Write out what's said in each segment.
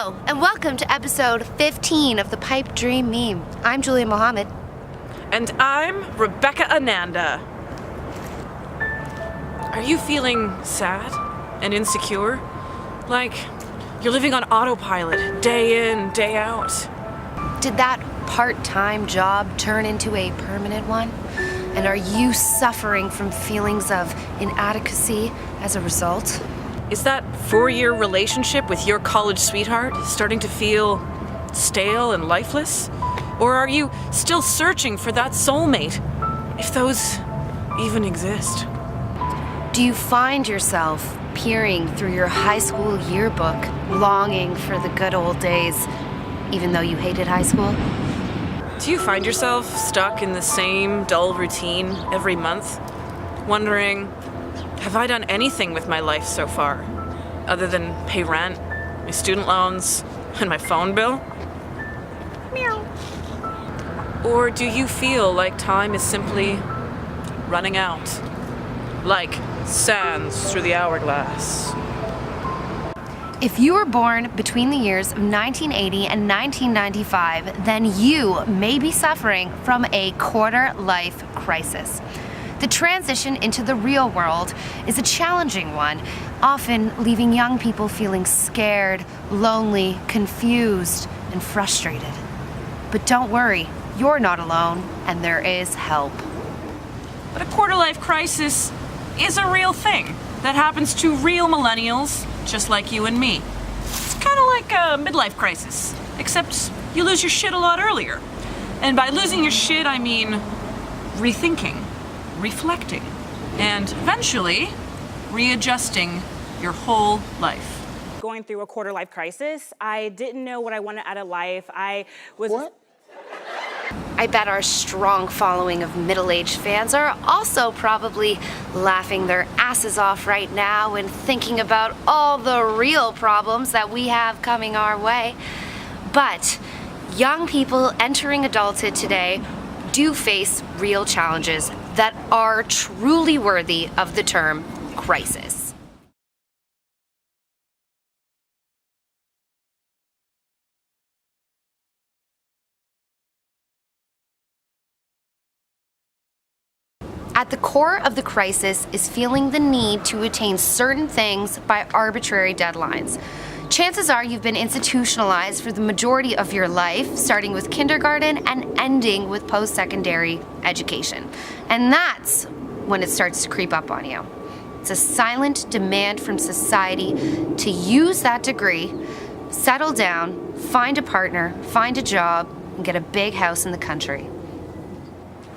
Hello, and welcome to episode 15 of the Pipe Dream Meme. I'm Julia Mohammed. And I'm Rebecca Ananda. Are you feeling sad and insecure? Like you're living on autopilot, day in, day out? Did that part-time job turn into a permanent one? And are you suffering from feelings of inadequacy as a result? Is that 4-year relationship with your college sweetheart starting to feel stale and lifeless? Or are you still searching for that soulmate, if those even exist? Do you find yourself peering through your high school yearbook, longing for the good old days, even though you hated high school? Do you find yourself stuck in the same dull routine every month, wondering, have I done anything with my life so far, other than pay rent, my student loans, and my phone bill? Meow. Or do you feel like time is simply running out, like sands through the hourglass? If you were born between the years of 1980 and 1995, then you may be suffering from a quarter-life crisis. The transition into the real world is a challenging one, often leaving young people feeling scared, lonely, confused, and frustrated. But don't worry, you're not alone, and there is help. But a quarter-life crisis is a real thing that happens to real millennials, just like you and me. It's kind of like a midlife crisis, except you lose your shit a lot earlier. And by losing your shit, I mean rethinking, reflecting, and eventually readjusting your whole life. Going through a quarter-life crisis, I didn't know what I wanted out of life. What? I bet our strong following of middle-aged fans are also probably laughing their asses off right now and thinking about all the real problems that we have coming our way. But young people entering adulthood today do face real challenges that are truly worthy of the term crisis. At the core of the crisis is feeling the need to attain certain things by arbitrary deadlines. Chances are you've been institutionalized for the majority of your life, starting with kindergarten and ending with post-secondary education. And that's when it starts to creep up on you. It's a silent demand from society to use that degree, settle down, find a partner, find a job, and get a big house in the country.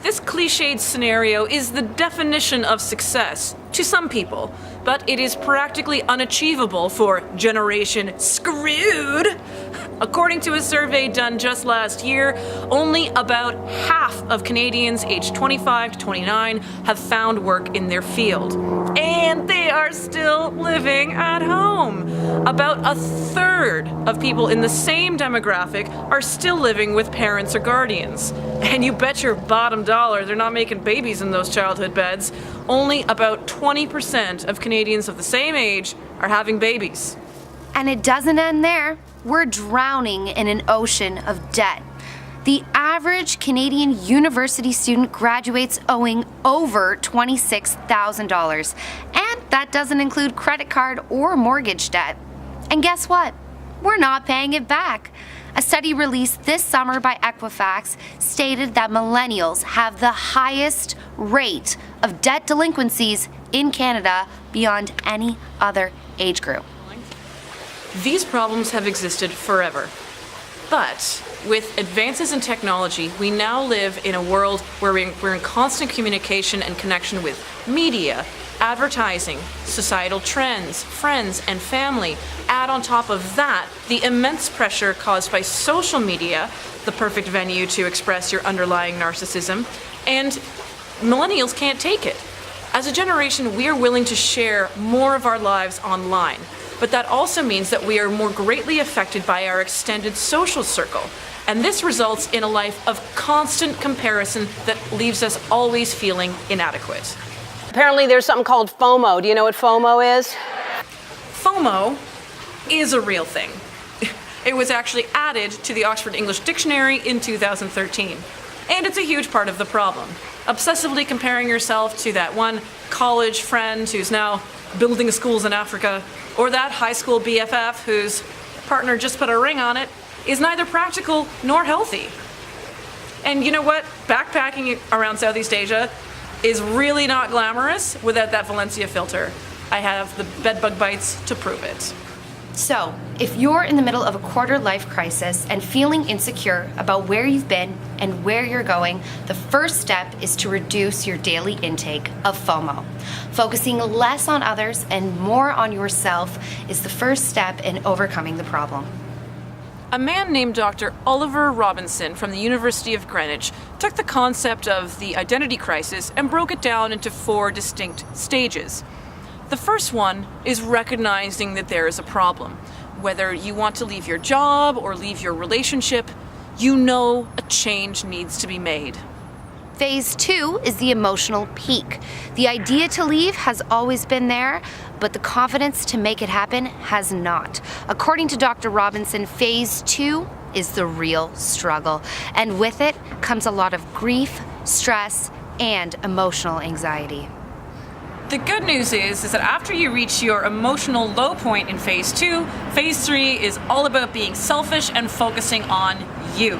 This cliched scenario is the definition of success to some people, but it is practically unachievable for Generation Screwed. According to a survey done just last year, only about half of Canadians aged 25 to 29 have found work in their field. And they are still living at home. About a third of people in the same demographic are still living with parents or guardians. And you bet your bottom dollar they're not making babies in those childhood beds. Only about 20% of Canadians of the same age are having babies. And it doesn't end there. We're drowning in an ocean of debt. The average Canadian university student graduates owing over $26,000. And that doesn't include credit card or mortgage debt. And guess what? We're not paying it back. A study released this summer by EQUIFAX stated that millennials have the highest rate of debt delinquencies in Canada beyond any other age group. These problems have existed forever. But with advances in technology, we now live in a world where we're in constant communication and connection with media, advertising, societal trends, friends, and family. Add on top of that the immense pressure caused by social media, the perfect venue to express your underlying narcissism, and millennials can't take it. As a generation, we are willing to share more of our lives online, but that also means that we are more greatly affected by our extended social circle. And this results in a life of constant comparison that leaves us always feeling inadequate. Apparently there's something called FoMo. Do you know what FoMo is? FOMO is a real thing. It was actually added to the Oxford English Dictionary in 2013. And it's a huge part of the problem. Obsessively comparing yourself to that one college friend who's now building schools in Africa, or that high school BFF whose partner just put a ring on it, is neither practical nor healthy. And you know what? Backpacking around Southeast Asia is really not glamorous without that Valencia filter. I have the bedbug bites to prove it. So, if you're in the middle of a quarter-life crisis and feeling insecure about where you've been and where you're going, the first step is to reduce your daily intake of FOMO. Focusing less on others and more on yourself is the first step in overcoming the problem. A man named Dr. Oliver Robinson from the University of Greenwich took the concept of the identity crisis and broke it down into 4 distinct stages. The first one is recognizing that there is a problem. Whether you want to leave your job or leave your relationship, you know a change needs to be made. Phase 2 is the emotional peak. The idea to leave has always been there, but the confidence to make it happen has not. According to Dr. Robinson, Phase 2 is the real struggle, and with it comes a lot of grief, stress, and emotional anxiety. The good news is that after you reach your emotional low point in Phase 2, Phase 3 is all about being selfish and focusing on you.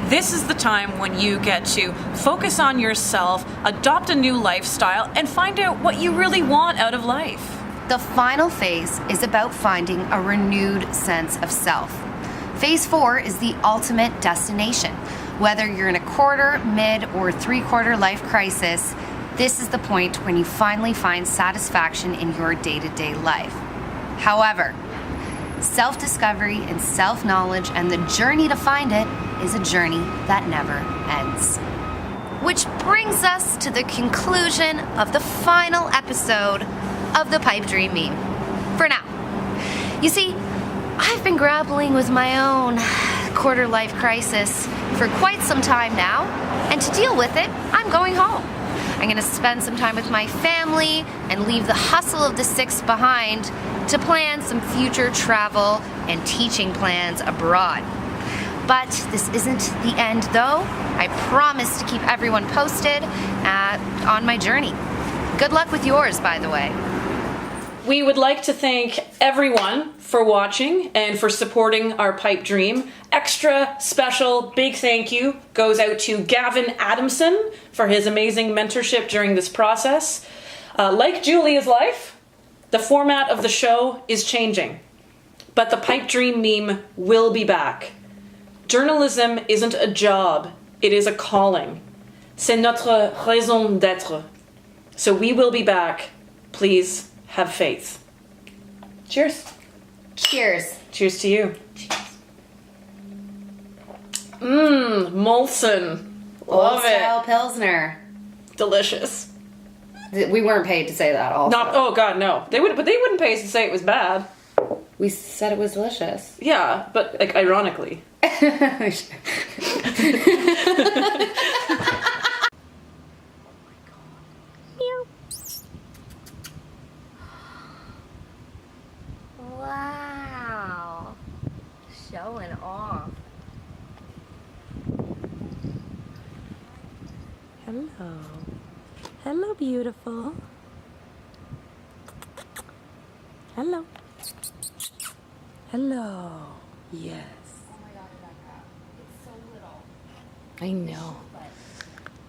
This is the time when you get to focus on yourself, adopt a new lifestyle, and find out what you really want out of life. The final phase is about finding a renewed sense of self. Phase 4 is the ultimate destination. Whether you're in a quarter, mid, or three-quarter life crisis, this is the point when you finally find satisfaction in your day-to-day life. However, self-discovery and self-knowledge and the journey to find it is a journey that never ends. Which brings us to the conclusion of the final episode of the Pipe Dream meme. For now. You see, I've been grappling with my own quarter-life crisis for quite some time now, and to deal with it, I'm going home. I'm going to spend some time with my family and leave the hustle of the 6 behind to plan some future travel and teaching plans abroad. But this isn't the end, though. I promise to keep everyone posted on my journey. Good luck with yours, by the way. We would like to thank everyone for watching and for supporting our pipe dream. Extra special big thank you goes out to Gavin Adamson for his amazing mentorship during this process. Like Julia's life, the format of the show is changing, but the pipe dream meme will be back. Journalism isn't a job, it is a calling. C'est notre raison d'être. So we will be back. Please have faith. Cheers. Cheers. Cheers to you. Molson. Love Old-style it. Pilsner. Delicious. We weren't paid to say that also. Not. Oh God, no. They would, but they wouldn't pay us to say it was bad. We said it was delicious. Yeah, but like ironically. Wow. Showing off. Hello. Hello, beautiful. Hello. Hello. Yes. I know.